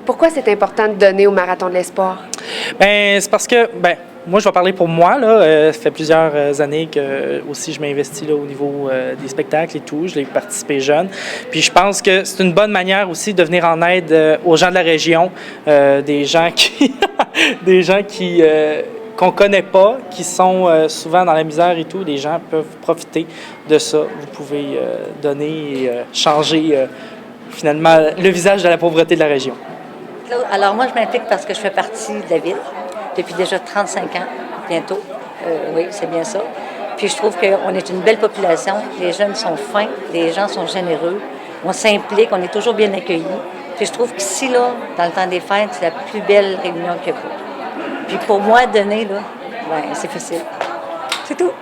Pourquoi c'est important de donner au Marathon de l'Espoir? Bien, c'est parce que, moi, je vais parler pour moi. Là. Ça fait plusieurs années que aussi je m'investis là, au niveau des spectacles et tout. Je l'ai participé jeune. Puis je pense que c'est une bonne manière aussi de venir en aide aux gens de la région, des gens qui qu'on connaît pas, qui sont souvent dans la misère et tout. Les gens peuvent profiter de ça. Vous pouvez donner et changer finalement le visage de la pauvreté de la région. Alors moi, je m'implique parce que je fais partie de la ville depuis déjà 35 ans, bientôt. Oui, c'est bien ça. Puis je trouve qu'on est une belle population. Les jeunes sont fins, les gens sont généreux. On s'implique, on est toujours bien accueillis. Puis je trouve qu'ici, là, dans le temps des fêtes, c'est la plus belle réunion qu'il y a pas. Puis pour moi, donner, là, c'est facile. C'est tout.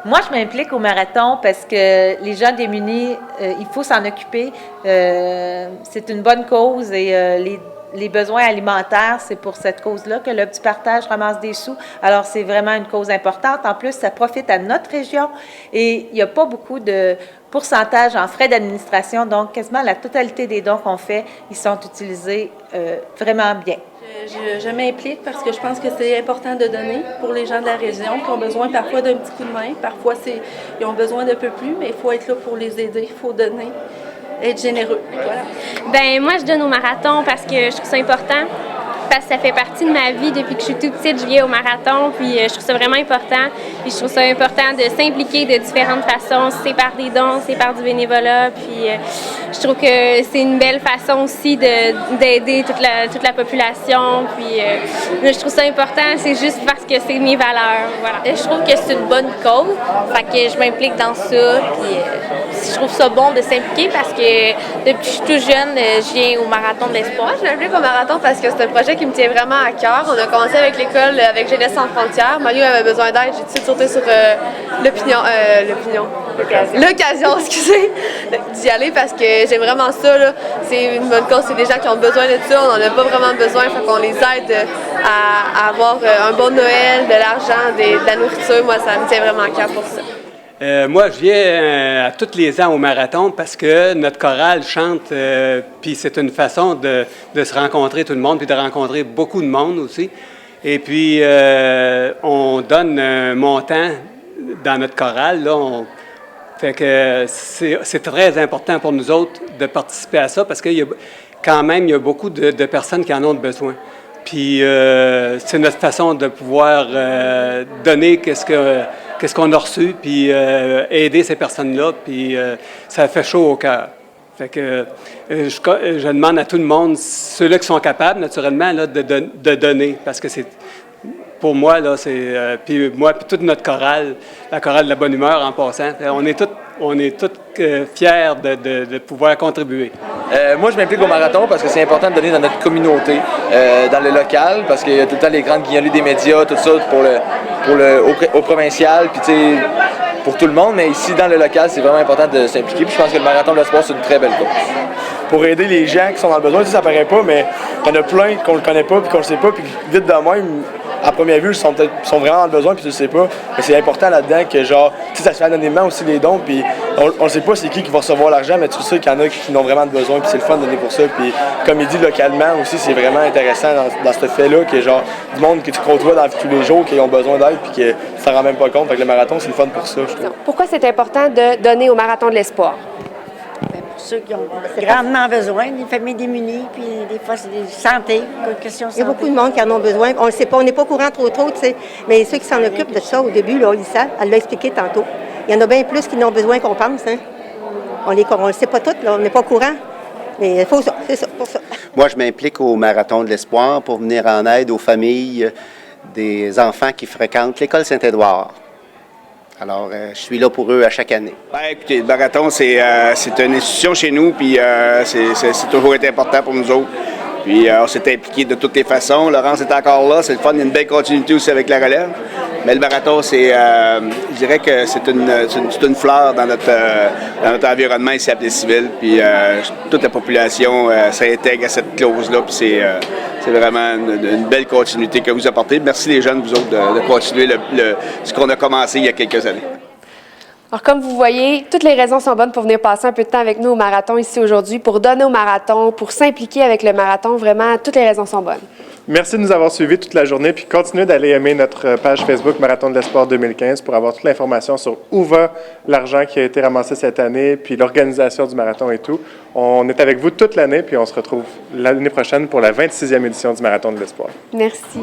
Moi, je m'implique au marathon parce que les gens démunis, il faut s'en occuper. C'est une bonne cause et les besoins alimentaires, c'est pour cette cause-là que le petit partage ramasse des sous. Alors, c'est vraiment une cause importante. En plus, ça profite à notre région et il n'y a pas beaucoup de pourcentage en frais d'administration. Donc, quasiment la totalité des dons qu'on fait, ils sont utilisés vraiment bien. Je m'implique parce que je pense que c'est important de donner pour les gens de la région qui ont besoin parfois d'un petit coup de main. Parfois, ils ont besoin d'un peu plus, mais il faut être là pour les aider, il faut donner, être généreux. Voilà. Ben moi, je donne au marathon parce que je trouve ça important. Parce que ça fait partie de ma vie depuis que je suis toute petite, je viens au marathon, puis je trouve ça vraiment important. Puis je trouve ça important de s'impliquer de différentes façons. C'est par des dons, c'est par du bénévolat, puis je trouve que c'est une belle façon aussi d'aider toute la population. Puis je trouve ça important, c'est juste parce que c'est mes valeurs. Voilà. Je trouve que c'est une bonne cause, fait que je m'implique dans ça, puis je trouve ça bon de s'impliquer parce que depuis que je suis tout jeune, je viens au Marathon de l'Espoir. Je m'implique au marathon parce que c'est un projet qui me tient vraiment à cœur. On a commencé avec l'école, avec Jeunesse sans frontières. Mario avait besoin d'aide. J'ai tout de suite sauté sur l'occasion, excusez, d'y aller parce que j'aime vraiment ça. Là. C'est une bonne cause. C'est des gens qui ont besoin de ça. On n'en a pas vraiment besoin. Fait qu'on les aide à avoir un bon Noël, de l'argent, de la nourriture. Moi, ça me tient vraiment à cœur pour ça. Moi, je viens à tous les ans au marathon parce que notre chorale chante, puis c'est une façon de se rencontrer tout le monde, puis de rencontrer beaucoup de monde aussi. Et puis, on donne un montant dans notre chorale. Là, fait que c'est très important pour nous autres de participer à ça parce qu'il y a quand même il y a beaucoup de personnes qui en ont besoin. Puis, c'est notre façon de pouvoir donner qu'est-ce qu'on a reçu, puis aider ces personnes-là, puis ça fait chaud au cœur. Fait que je demande à tout le monde, ceux-là qui sont capables, naturellement, là, de donner, parce que c'est, pour moi, là, c'est, puis moi, puis toute notre chorale, la chorale de la bonne humeur en passant, on est tous fiers de pouvoir contribuer. Moi, je m'implique au marathon parce que c'est important de donner dans notre communauté, dans le local, parce qu'il y a tout le temps les grandes guignoleries des médias, tout ça, au provincial, puis tu sais, pour tout le monde, mais ici, dans le local, c'est vraiment important de s'impliquer. Puis je pense que le Marathon de l'Espoir, c'est une très belle cause. Pour aider les gens qui sont dans le besoin, ça paraît pas, mais il y en a plein qu'on le connaît pas, puis qu'on le sait pas, puis vite de même, à première vue, ils sont vraiment dans le besoin, puis tu le sais pas. Mais c'est important là-dedans que, genre, tu sais, ça se fait anonymement aussi les dons, puis on ne sait pas c'est qui va recevoir l'argent, mais tu sais qu'il y en a qui en ont vraiment besoin, puis c'est le fun de donner pour ça. Puis comme il dit localement aussi, c'est vraiment intéressant dans ce fait-là, que genre, du monde que tu côtoies dans la vie tous les jours, qui ont besoin d'aide, puis que tu t'en rends même pas compte. Fait que le marathon, c'est le fun pour ça, je trouve. Pourquoi c'est important de donner au Marathon de l'Espoir? Pour ceux qui ont grandement besoin, des familles démunies, puis des fois, c'est des santé, questions de santé. Il y a beaucoup de monde qui en ont besoin. On ne le sait pas, on n'est pas au courant trop, tu sais. Mais ceux qui s'en occupent de ça, au début, là, Lisa, elle l'a expliqué tantôt. Il y en a bien plus qui en ont besoin qu'on pense, hein. On ne le sait pas tout, là, on n'est pas au courant. Mais il faut ça, c'est ça, pour ça. Moi, je m'implique au Marathon de l'Espoir pour venir en aide aux familles des enfants qui fréquentent l'école Saint-Édouard. Alors, je suis là pour eux à chaque année. Bien, écoutez, le marathon, c'est une institution chez nous, puis c'est toujours été important pour nous autres. Puis on s'est impliqués de toutes les façons. Laurence est encore là, c'est le fun, il y a une belle continuité aussi avec la relève. Mais le marathon, je dirais que c'est une fleur dans notre environnement ici à Plessisville. Puis toute la population s'intègre à cette clause-là. Puis c'est vraiment une belle continuité que vous apportez. Merci les jeunes, vous autres, de continuer ce qu'on a commencé il y a quelques années. Alors, comme vous voyez, toutes les raisons sont bonnes pour venir passer un peu de temps avec nous au marathon ici aujourd'hui, pour donner au marathon, pour s'impliquer avec le marathon. Vraiment, toutes les raisons sont bonnes. Merci de nous avoir suivis toute la journée, puis continuez d'aller aimer notre page Facebook Marathon de l'Espoir 2015 pour avoir toute l'information sur où va l'argent qui a été ramassé cette année, puis l'organisation du marathon et tout. On est avec vous toute l'année, puis on se retrouve l'année prochaine pour la 26e édition du Marathon de l'Espoir. Merci.